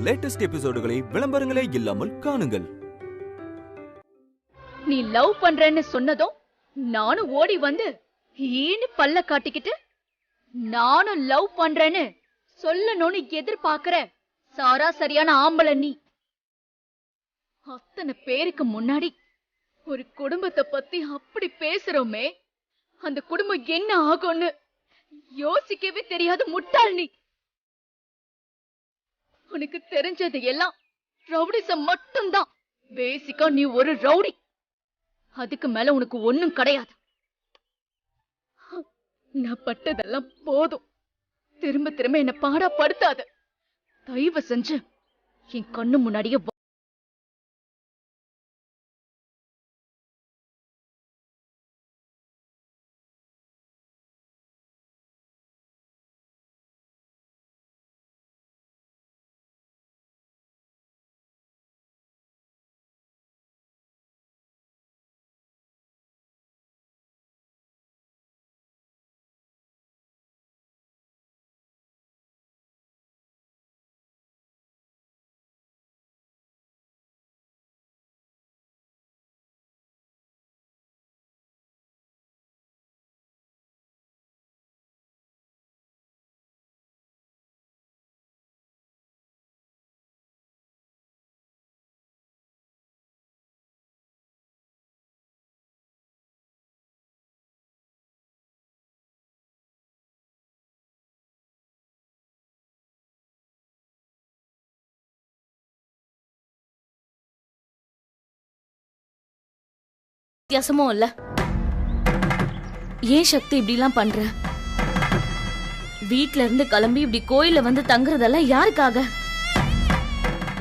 Latest எபிசோடுகளை விளம்பரங்களே இல்லாமல் காணுங்கள். நீ லவ் பண்றேன்னு சொன்னதும் நானும் ஓடி வந்து ஈன்னு பல்ல காட்டிக்கிட்டு நானும் லவ் பண்றேன்னு சொல்லணும்னு எதிர்பார்க்கிற சராசரியான ஆம்பளை நீ. அத்தனை பேருக்கு முன்னாடி ஒரு குடும்பத்தை பத்தி அப்படி பேசுறோமே, அந்த குடும்பம் என்ன ஆகும்னு யோசிக்கவே தெரியாத முட்டாள் நீ. உனக்கு தெரிஞ்சது எல்லாம் ரவுடிசம் மட்டும்தான். பேசிக்கா நீ ஒரு ரவுடி. அதுக்கு மேல உனக்கு ஒண்ணும் கிடையாது. நான் பட்டதெல்லாம் போதும். திரும்ப திரும்ப என்ன பாடாப்படுத்தாத. தயவு செஞ்சு என் கண்ணு முன்னாடியே வித்தியாசமும் இல்ல. ஏன் சக்தி இப்படி எல்லாம் பண்ற? வீட்ல இருந்து கிளம்பி இப்படி கோயில வந்து தங்குறதெல்லாம் யாருக்காக?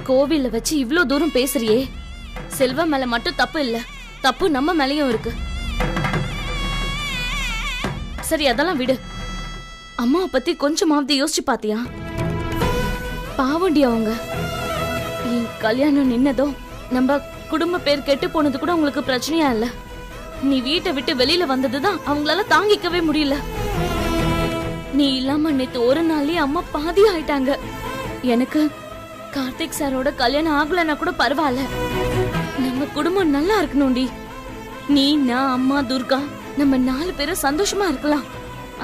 கோவில வச்சு இவ்ளோ தூரம் பேசுறியே, செல்வம் மேல மட்டும் தப்பு இல்ல, தப்பு நம்ம மேலயும் இருக்கு. சரி அதெல்லாம் விடு. அம்மாவை பத்தி கொஞ்சமாவது யோசிச்சு பாத்தியா? பாவண்டி அவங்க. என் கல்யாணம் நின்னதும் நம்ம குடும்ப பேர் கெட்டு போனது கூட உங்களுக்கு பிரச்சனையா இல்ல. நீ வீட்டை விட்டு வெளியில வந்ததுதான் அவங்களால தாங்கிக்கவே முடியல. நீ இல்லாம நேத்து ஒரு நாள்லயே அம்மா பாதி ஆயிட்டாங்க. எனக்கு கார்த்திக் சாரோட கல்யாணம் ஆகலன்னா கூட பரவாயில்ல, நம்ம குடும்பம் நல்லா இருக்கணும்டி. நீ, நான், அம்மா, துர்கா நம்ம 4 பேரும் சந்தோஷமா இருக்கலாம்.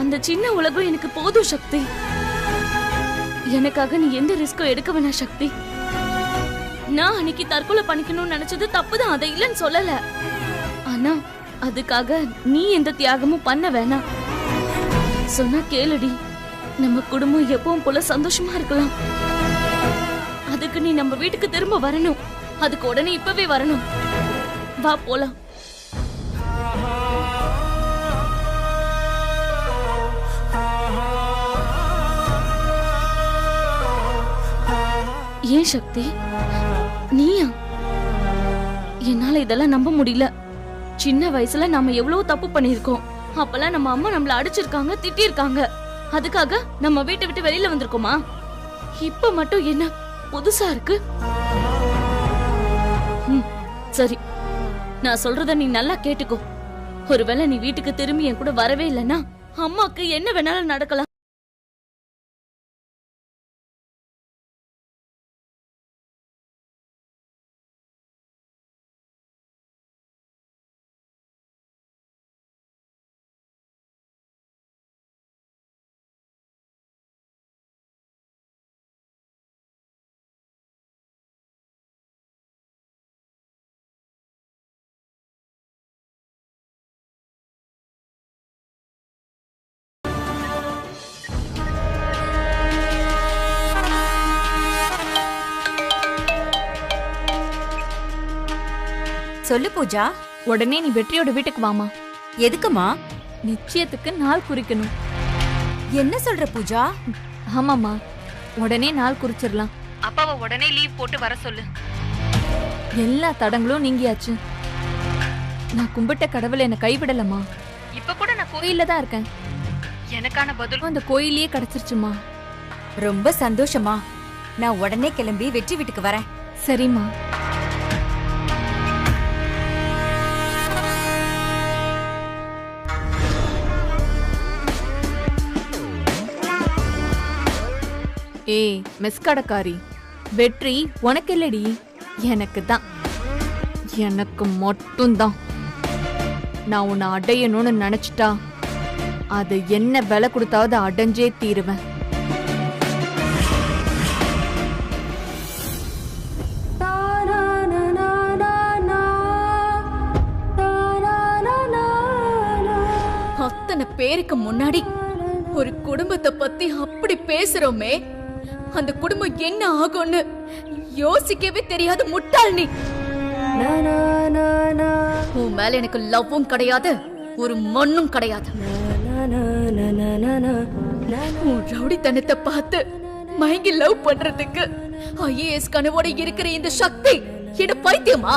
அந்த சின்ன உலகம் எனக்கு போதும் சக்தி. எனக்காக நீ எந்த ரிஸ்க்கும் எடுக்க வேணாம் சக்தி. நான் அன்னைக்கு தற்கொலை பண்ணிக்கணும்னு நினைச்சது தப்புதான், அதை இல்லைன்னு சொல்லல. ஆனா அதுக்காக நீ எந்த தியாகமும் பண்ண வேணாம். சொன்னா கேளுடி. நம்ம குடும்பம் எப்பவும் போல சந்தோஷமா இருக்கலாம். அதுக்கு நீ நம்ம வீட்டுக்கு திரும்ப வரணும். அதுக்கு உடனே இப்பவே வரணும். வா போலாம். ஏன் சக்தி நீயா? என்னால இதெல்லாம் நம்ப முடியல. சின்ன வயசுல நாம எவ்வளவு தப்பு பண்ணிருக்கோம். அப்பெல்லாம் நம்ம அம்மா நம்மள அடிச்சிருக்காங்க, திட்டிருக்காங்க. அதுக்காக நம்ம வீட்டை விட்டு வெளியில வந்திருக்கோமா? இப்ப மட்டும் என்ன புதுசா இருக்கு? சரி, நான் சொல்றத நீ நல்லா கேட்டுக்கோ. ஒருவேளை நீ வீட்டுக்கு திரும்பி என் கூட வரவே இல்லைன்னா அம்மாக்கு என்ன வேணாலும் நடக்கலாம். சொல்லு பூஜா. உடனே நீ வெற்றியோட வீட்டுக்கு வாமா. எதுக்குமா? நிச்சயத்துக்கு நாள் குறிக்கணும். என்ன சொல்ற பூஜா? ஆமாமா, உடனே நாள் குறிச்சிடலாம். அப்பாவை உடனே லீவ் போட்டு வர சொல்லு. எல்லா தடங்களும் நீங்கியாச்சு. நான் கும்பிட்ட கடவுள் என்ன கைவிடலமா. இப்ப கூட நான் கோயில்ல தான் இருக்கேன். எனக்கான பதிலும் அந்த கோயிலே கிடைச்சிருச்சுமா. ரொம்ப சந்தோஷமா. நான் உடனே கிளம்பி வெற்றி வீட்டுக்கு வரேன். சரிம்மா. ஏய் மெஸ் கடைக்காரி, வெற்றி உனக்கு இல்லடி, எனக்கு தான். எனக்கு மட்டும்தான். நான் உன்னை அடையணும்னு நினைச்சிட்டா அது என்ன விலை கொடுத்தாவது அடைஞ்சே தீருவேன். அத்தனை பேருக்கு முன்னாடி ஒரு குடும்பத்தை பத்தி அப்படி பேசுறோமே, அந்த குடும்பம் என்ன ஆகும்னு யோசிக்கவே தெரியாத முட்டாள் நீ. உன் மேல எனக்கு லவ்வும் கிடையாது, ஒரு மண்ணும் கிடையாது. உன் ரவுடித்தனத்தை பார்த்து மயங்கி லவ் பண்றதுக்கு IAS கனவோட இருக்கிற இந்த சக்தி என்ன பைத்தியமா?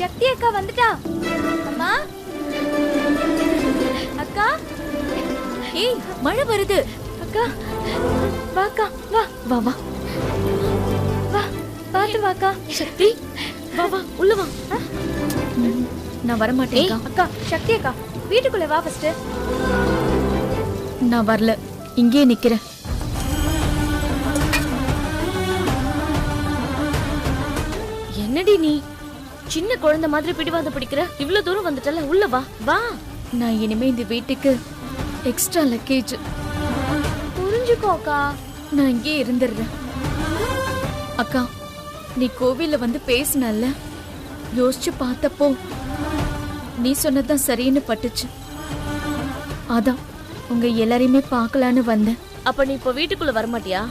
சக்தி அக்கா வந்துட்டா. அம்மா அக்கா, ஏய் மழை வருது. அக்கா வாக்கா, வா வா வா வா, பாத்து வாக்கா. சக்தி வா வா உள்ள வா. நான் வர மாட்டேன் அக்கா. சக்தி அக்கா வீட்டுக்குள்ள வா ஃபர்ஸ்ட். நான் வரல, இங்கே நிக்கிறேன். என்னடி நீ சின்ன குழந்தை மாதிரி பிடிவாத பிடிக்கிற? இவ்வளவு தூரம் வந்துட்டல, உள்ள வா வா. நான் இனிமே இந்த வீட்டுக்கு எக்ஸ்ட்ரா லக்கேஜ். புரிஞ்சுக்கோ அக்கா. நான் இங்கே இருந்துடுறேன். அக்கா, நீ கோவில்ல வந்து பேசினல்ல, யோசிச்சு பார்த்தப்போ நீ சொன்னதான் சரின்னு பட்டுச்சு. அதான் உங்க எல்லாரையுமே பார்க்கலான்னு வந்தேன். அப்ப நீ இப்ப வீட்டுக்குள்ள வரமாட்டியா?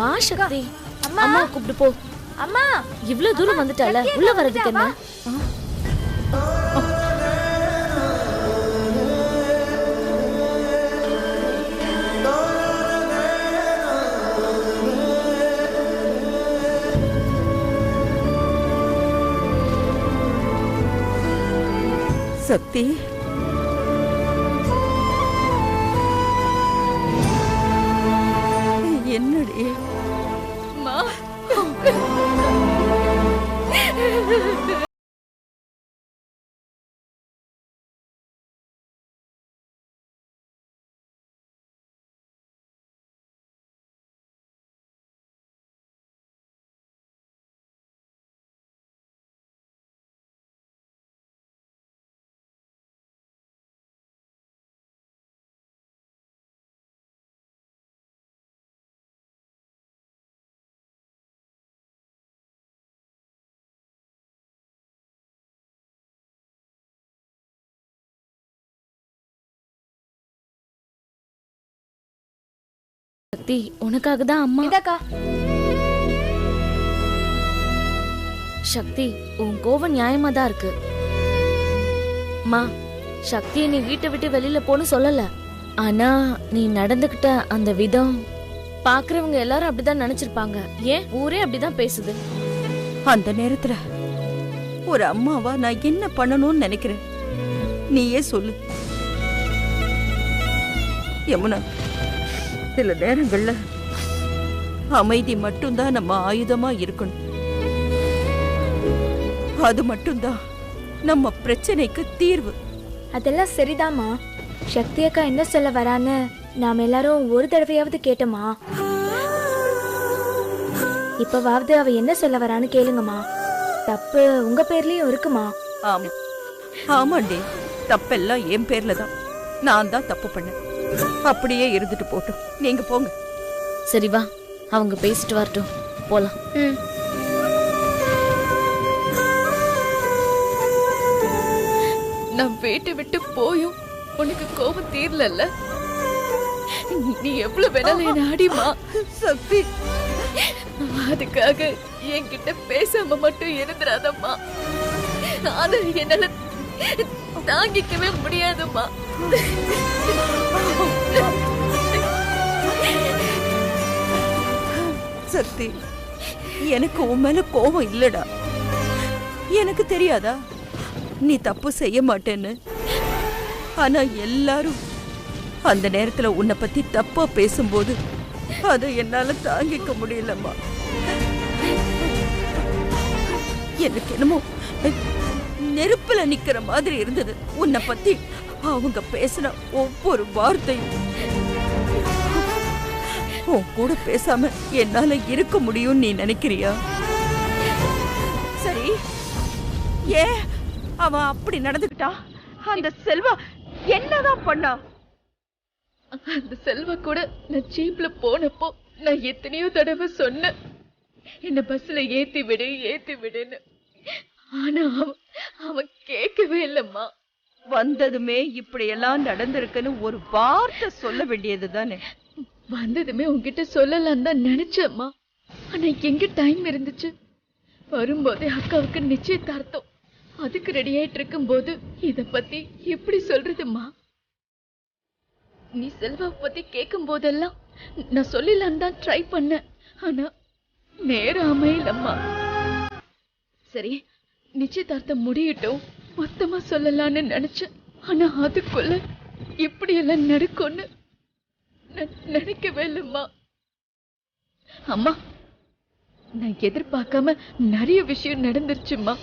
வா சக்தி, அம்மா கூப்பிட்டு போ. அம்மா இவ்வளவு தூரம் வந்துட்டால, உள்ள வரதுக்கு என்ன? சக்தி, என்னடி? சக்தி, உனக்காக தான் அம்மா. இதக்கா. சக்தி, உன் கோவம் நியாயமா தான் இருக்கு. மா, சக்தியை நீ வீட்டை விட்டு வெளியில போன்னு சொல்லல. ஆனா நீ நடந்துகிட்ட அந்த விதம் பாக்குறவங்க எல்லாரும் அப்படிதான் நினைச்சிருப்பாங்க. ஏன் ஊரே அப்படிதான் பேசுது. அந்த நேரத்துல ஒரு அம்மாவா நான் என்ன பண்ணணும்னு நினைக்கிறேன், நீயே சொல்லு. யமுனா, சில நேரங்கள்ல அமைதி மட்டும்தான் நம்ம ஆயுதமா இருக்கணும். அது மட்டும்தான் நம்ம பிரச்சனைக்கு தீர்வு. அதெல்லாம் சரிதாம்மா. சக்தி அக்கா என்ன சொல்ல வரான்னு நாம எல்லாரும் ஒரு தடவையாவது கேட்டோமா? இப்பவாவது அவ என்ன சொல்ல வரான்னு கேளுங்கம்மா. தப்பு உங்க பேர்லயும் இருக்குமா? ஆமா ஆமாண்டி, தப்பெல்லாம் என் பேர்ல தான். நான் தான் தப்பு பண்ணேன். அப்படியே இருந்துட்டு போட்டோம், நீங்க போங்க. சரி வா, அவங்க பேசிட்டு வரட்டும், போலாம். நான் வீட்டை விட்டு போயும் உனக்கு கோபம் தீரல. நீ எவ்வளவு வேணாலும் என்ன அடிமா. சக்தி, அதுக்காக என்கிட்ட பேசாம மட்டும் இருந்துடாதம்மா. அத என்னால தாங்கிக்கவே முடியாதும்மா. சக்தி, எனக்கு உன் மேல கோபம் இல்லடா. எனக்கு தெரியாதா நீ தப்பு செய்ய மாட்டேன்னு? ஆனா எல்லாரும் அந்த நேரத்துல உன்னை பத்தி தப்பா பேசும்போது அதை என்னால தாங்கிக்க முடியலம்மா. எனக்கு என்னமோ நெருப்புல நிக்கிற மாதிரி இருந்தது உன்னை பத்தி அவங்க பேசின ஒவ்வொரு வார்த்தையும். உன் கூட பேசாம என்னால இருக்க முடியும் நீ நினைக்கிறியா? சரி, ஏன் அவன் அப்படி நடந்துக்கிட்டா? அந்த செல்வா என்னதான் பண்ணா? அந்த செல்வா கூட நான் ஜீப்ல போனப்போ நான் எத்தனையோ தடவை சொன்னேன், என்ன பஸ்ல ஏத்தி விடுன்னு. ஆனா அவன் கேட்கவே இல்லம்மா. வந்ததுமே இப்படி எல்லாம் நடந்திருக்குன்னு ஒரு வார்த்தை சொல்ல வேண்டியது தானே? வந்ததுமே உன்கிட்ட சொல்லலாம் தான் நினைச்சம்மா. ஆனா எங்க டைம் இருந்துச்சு? வரும்போதே அக்காவுக்கு நிச்சயதார்த்தம், அதுக்கு ரெடி ஆயிட்டு இருக்கும் போது இத பத்தி எப்படி சொல்றதுமா? நீ செல்வாவை பத்தி கேட்கும் போதெல்லாம் நான் சொல்லலான்னு தான் ட்ரை பண்ணேன், ஆனா நேரம் அமையலம்மா. சரி, நிச்சயதார்த்தம் முடியட்டும், மொத்தமா சொல்லலான்னு நினைச்சேன். ஆனா அதுக்குள்ள இப்படி எல்லாம் நடக்கும்னு நினைக்கவே இல்லம்மா. அம்மா, நான் எதிர்பார்க்காம நிறைய விஷயம் நடந்துருச்சுமா.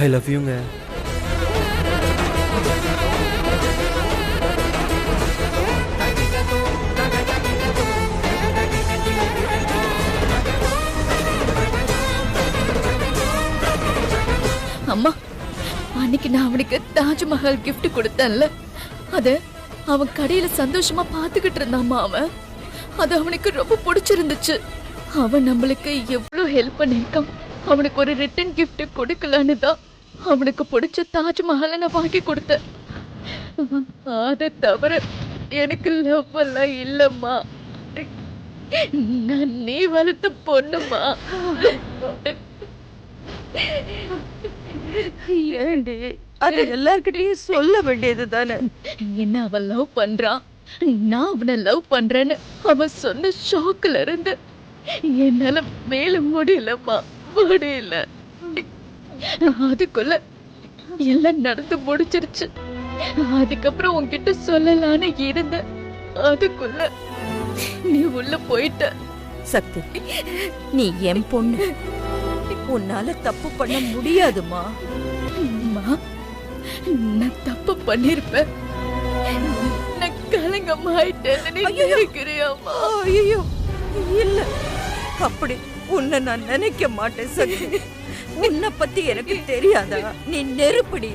ஐ லவ் யூங்க. அம்மா, அன்னைக்கு நான் அவனுக்கு தாஜ்மஹால் கிஃப்ட் கொடுத்தேன்ல, அத அவன் கடையில சந்தோஷமா பாத்துக்கிட்டு இருந்தாமா. அவன் அது அவனுக்கு ரொம்ப பிடிச்சிருந்துச்சு. அவன் நம்மளுக்கு எவ்வளவு ஹெல்ப் பண்ணிருக்கான். அவனுக்கு ஒரு ரிட்டன் கிஃப்ட் கொடுக்கலான்னு தான் அவனுக்கு பிடிச்ச தாஜ்மஹாலை நான் வாங்கி கொடுத்தேன். அதை தவிர எனக்கு லவ் எல்லாம் இல்லம்மா. நான் நீ வளர்த்த பொண்ணுமா. ஏண்டி அது எல்லார்கிட்டயும் சொல்ல வேண்டியது தானே? என்ன அவன் லவ் பண்றான், நான் அவனை லவ் பண்றேன்னு அவன் சொன்ன ஷாக்ல இருந்து என்னால மேல முடியலம்மா, முடியல. அதுக்குள்ள எல்லாம் நடந்து முடிச்சிருச்சு. அதுக்கப்புறம் உன்கிட்ட சொல்லலான்னு இருந்த, அதுக்குள்ள நீ உள்ள போயிட்ட. சக்தி, நீ என் பொண்ணு, உன்னால தப்பு பண்ண முடியாதுமா. அம்மா, நான் தப்பு பண்ணிருப்பேன், நான் கலங்கமாயிட்டேன்னு நினைக்கிறியாம்மா? ஐயோ இல்ல, அப்படி உன்னை நான் நினைக்க மாட்டேன் சக்தி. உன்னை பத்தி எனக்கு தெரியாதா? நீ நெருப்படி,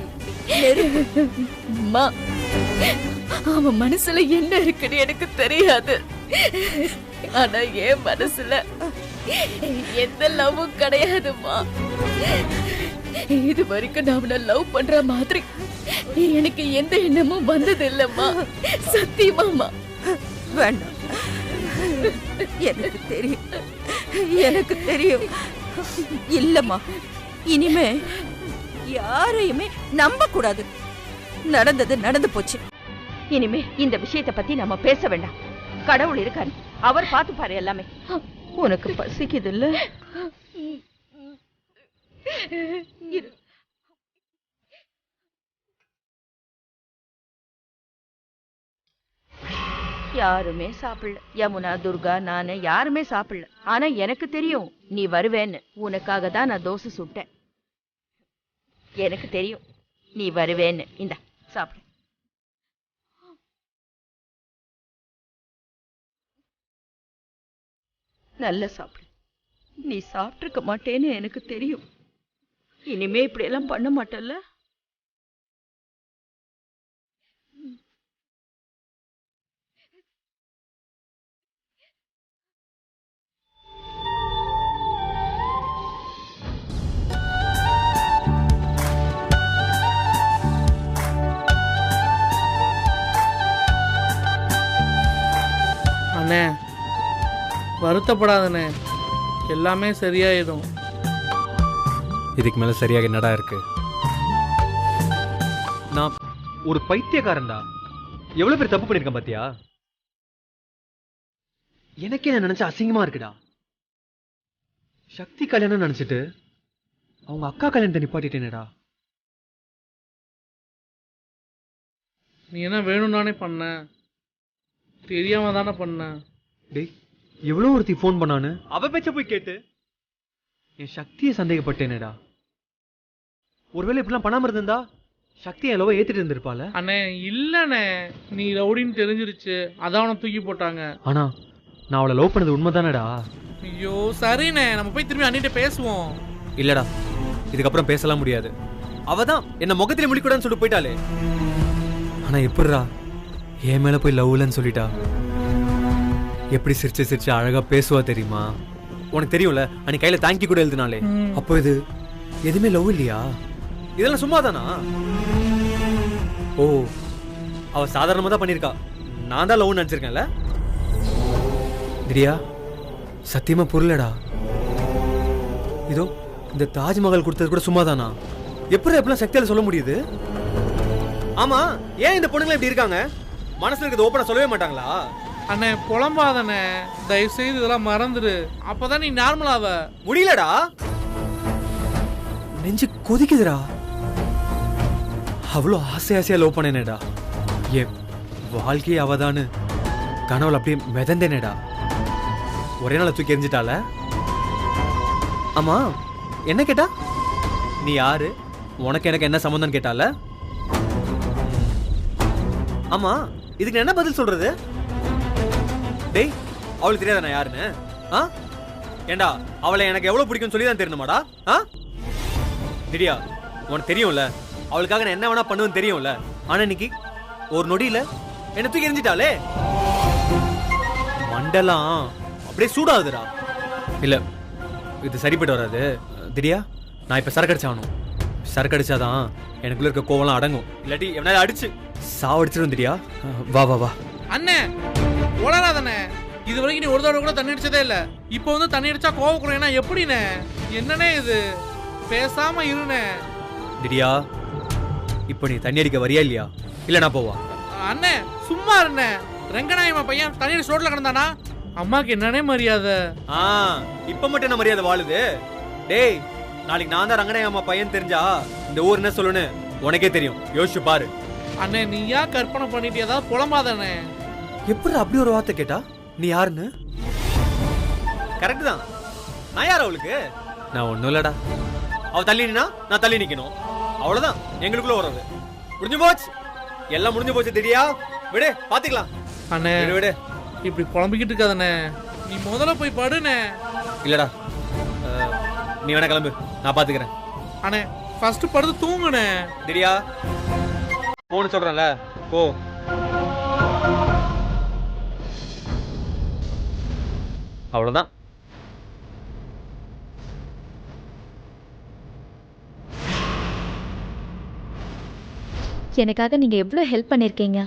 நெருப்பு. அம்மா, அவன் மனசுல என்ன இருக்குன்னு எனக்கு தெரியாது. ஆனா என் மனசுல எந்த லவ்வும் கிடையாதுமா. இது வரைக்கும் நான் அவனை லவ் பண்ற மாதிரி எனக்கு எந்த எண்ணமும் வந்தது இல்லம்மா, சத்தியமாமா. வேண்டாம், எனக்கு தெரியும் எனக்கு தெரியும். இல்லம்மா, இனிமே யாரையுமே நம்ப கூடாது. நடந்தது நடந்து போச்சு. இனிமே இந்த விஷயத்தை பத்தி நம்ம பேச வேண்டாம். கடவுள் இருக்காரு, அவர் பார்த்து பாரு எல்லாமே. உனக்கு பசிக்குது இல்ல? யாருமே சாப்பிடல. யமுனா, துர்கா, நானு யாருமே சாப்பிடல. ஆனா எனக்கு தெரியும் நீ வருவேன்னு. உனக்காக தான் நான் தோசை சுட்டேன். எனக்கு தெரியும் நீ வருவேன்னு. இந்தா சாப்பிடு. நல்ல சாப்பிடு. நீ சாப்பிட்டுருக்க மாட்டேன்னு எனக்கு தெரியும். இனிமே இப்படி எல்லாம் பண்ண மாட்டல்ல? அண்ணே, வருத்தப்படாதண்ணே, எல்லாமே சரியாயிடும். இதுக்கு மேல சரியாக என்னடா இருக்கு? நான் ஒரு பைத்தியக்காரன்டா. எவ்வளவு பேர் தப்பு பண்ணிருக்கேன் பாத்தியா? எனக்கே நான் நினைச்ச அசிங்கமா இருக்குடா. சக்தி கல்யாணம் நினைச்சிட்டு அவங்க அக்கா கல்யாணத்தை நிப்பாட்டிட்டேனேடா. நீ என்ன வேணும்னானே பண்ண, தெரியாம தானே பண்ண. டேய், எவ்வளோ ஒருத்தி ஃபோன் பண்ணான்னு அவ பேச்ச போய் கேட்டு என் சக்தியை சந்தேகப்பட்டேனேடா. ஒருவேளை இப்படிலாம் பண்ணாம இருந்தா சக்தியை எவ்வளவோ ஏத்திட்டு இருந்திருப்பால. அண்ணே இல்லண்ணே, நீ ரவுடின்னு தெரிஞ்சிருச்சு, அதான் அவனை தூக்கி போட்டாங்க. ஆனா நான் அவளை லவ் பண்ணது உண்மைதானடா. ஐயோ சரிண்ணே, நம்ம போய் திரும்பி அண்ணிட்ட பேசுவோம். இல்லடா, இதுக்கப்புறம் பேசலாம் முடியாது. அவதான் என்ன முகத்திலே முடிக்கூடாதுன்னு சொல்லிட்டு போயிட்டாளே. ஆனா எப்படிடா என் மேல போய் லவ்லன்னு சொல்லிட்டா? எப்படி சிரிச்சு சிரிச்சு அழகா பேசுவா தெரியுமா? உனக்கு தெரியும்ல, அன்னைக்கு கையில தேங்க்யூ கூட எழுதினாலே. அப்போ இது எதுவுமே லவ் இல்லையா? இதெல்லாம் சும்மாதானா? ஓ, அவ சாதாரணமா தான் பண்ணிருக்கா, நான் தான் லவ் நினைச்சிருக்கேன்ல. திரியா, சத்தியமா புரியலடா. இதோ இந்த தாஜ்மஹால் கொடுத்தது கூட சும்மாதானா? எப்படி எப்படிலாம் சக்தியால சொல்ல முடியுது? ஆமா, ஏன் இந்த பொண்ணுங்க இப்படி இருக்காங்க? மனசுல இருக்கிறது ஓப்பனா சொல்லவே மாட்டாங்களா? அண்ணே புலம்பாதண்ணே, தயவு செய்து இதெல்லாம் மறந்துடு, அப்பதான் நீ நார்மலாவ. முடியலடா, நெஞ்சு கொதிக்குதுடா. அவ்வளோ ஆசை ஆசையா லவ் பண்ணேனேடா. என் வாழ்க்கையே அவதான்னு கனவுல அப்படியே மிதந்தேனேடா. ஒரே நாள தூக்கி எரிஞ்சிட்டால. ஆமா, என்ன கேட்டா? நீ யாரு, உனக்கு எனக்கு என்ன சம்பந்தம் கேட்டால. ஆமா, இதுக்கு என்ன பதில் சொல்றது? டேய், அவளுக்கு தெரியாத நான் யாருன்னு? ஏண்டா, அவளை எனக்கு எவ்வளவு பிடிக்கும் சொல்லி தான் தெரியணுமாடா? திரியா, உனக்கு தெரியும்ல, அவளுக்காக நான் என்ன வேணா பண்ணுவேன்னு தெரியும்ல. ஆனா இன்னைக்கு ஒரு நொடியில என்ன தூக்கி எரிஞ்சிட்டாலே. மண்டலாம் அப்படியே சூடாகுதுடா. இல்ல, இது சரிப்பட்டு வராது. திரியா, நான் இப்ப சரக்கு அடிச்சாகணும். சரக்கு அடிச்சாதான் எனக்குள்ள இருக்க கோவம்லாம் அடங்கும். இல்லாட்டி எவனால அடிச்சு சாவடிச்சிடும். திரியா, வா வா வா. அண்ணே உளராதண்ணே, இது வரைக்கும் நீ ஒரு தடவை கூட தண்ணி அடிச்சதே இல்ல. இப்போ வந்து தண்ணி அடிச்சா கோவம் குறையனா எப்படிண்ணே? என்னண்ணே இது? பேசாம இருண்ணே. திரியா, இப்போ நீ தண்ணி அடிக்க வரியா இல்லையா? இல்ல நான் போவா? அண்ணே சும்மா இருண்ணே, ரெங்கநாயம்மா பையன் தண்ணி அடிச்சு ரோட்ல கிடந்தானா? அம்மாக்கு என்னன்னே மரியாதை? இப்ப மட்டும் என்ன மரியாதை வாழுது? டேய், நாளைக்கு நான் தான் ரங்கநாயம்மா பையன் தெரிஞ்சா இந்த ஊர் என்ன சொல்லுன்னு உனக்கே தெரியும். யோசிச்சு பாரு. அண்ணே நீயா கற்பனை பண்ணிட்டு ஏதாவது புலம்பாதண்ணே. எப்படி அப்படி ஒரு வார்த்தை கேட்டா? நீ யாருன்னு? கரெக்ட் தான், நான் யார் அவளுக்கு? நான் ஒண்ணும் இல்லடா. அவ தள்ளி நின்னா நான் தள்ளி நிக்கணும், அவ்வளவுதான் எங்களுக்குள்ள உறவு. முடிஞ்சு போச்சு, எல்லாம் முடிஞ்சு போச்சு. திரியா, விடு, பாத்துக்கலாம். அண்ணே விடு, இப்படி புலம்பிக்கிட்டு இருக்காதண்ணே, நீ முதல்ல போய் படுண்ணே. இல்லடா, நீ வேணா கிளம்பு, நான் பாத்துக்கிறேன். அண்ணே ஃபர்ஸ்ட் படுத்து தூங்குண்ணே. திரியா, போன்னு சொல்றேன்ல, போ. அவ்வளவுதான். எனக்காக நீங்க எவ்வளவு ஹெல்ப் பண்ணிருக்கீங்க,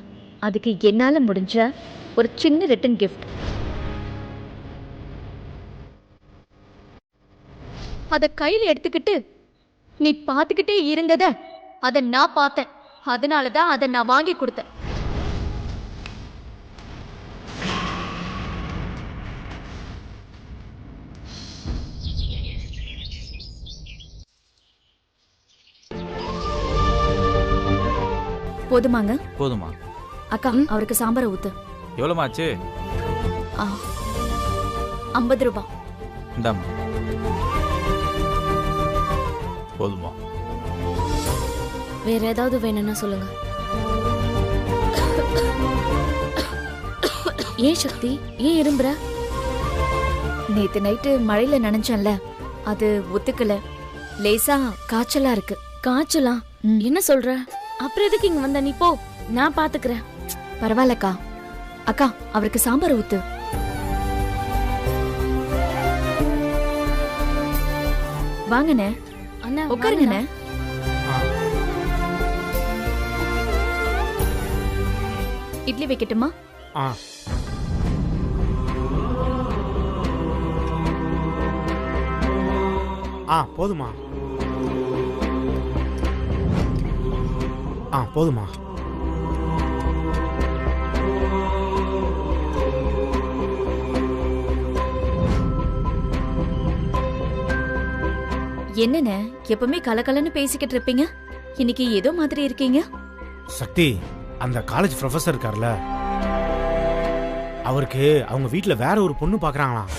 அதுக்கு என்னால முடிஞ்ச ஒரு சின்ன ரிட்டன் கிஃப்ட். அத கையில எடுத்துக்கிட்டு நீ பாத்துக்கிட்டே இருந்தத அத நான் பார்த்தேன். அதனாலதான் அதை நான் வாங்கி கொடுத்தேன். போதுமாங்க? போதுமா? அக்கா அவருக்கு சாம்பார் ஊத்து. எவ்வளோமாச்சு? 50 ரூபாய். இந்தாம்மா. போதுமா? வேற ஏதாவது வேணும்னா சொல்லுங்க. ஏன் சக்தி, ஏன் இரும்புற? நேத்து நைட்டு மழையில நனைஞ்சேன்ல, அது ஒத்துக்கல. லேசா காய்ச்சலா இருக்கு. காய்ச்சலா? என்ன சொல்ற? அப்புறம் எதுக்கு இங்க வந்த? நீ போ, நான் பாத்துக்கிறேன். பரவாயில்லக்கா. அக்கா அவருக்கு சாம்பார் ஊத்து. வாங்கண்ணே. அண்ணா உட்காருங்கண்ணே. இட்லி வைக்கட்டுமா? போதுமா? போதுமா? என்னண்ணே எப்பவுமே கலகலன்னு பேசிக்கிட்டு இருப்பீங்க, இன்னைக்கு ஏதோ மாதிரி இருக்கீங்க. சக்தி, அந்த காலேஜ் ப்ரொஃபசர் இருக்கார்ல, அவருக்கு அவங்க வீட்ல வேற ஒரு பொண்ணு பாக்குறாங்களாம்.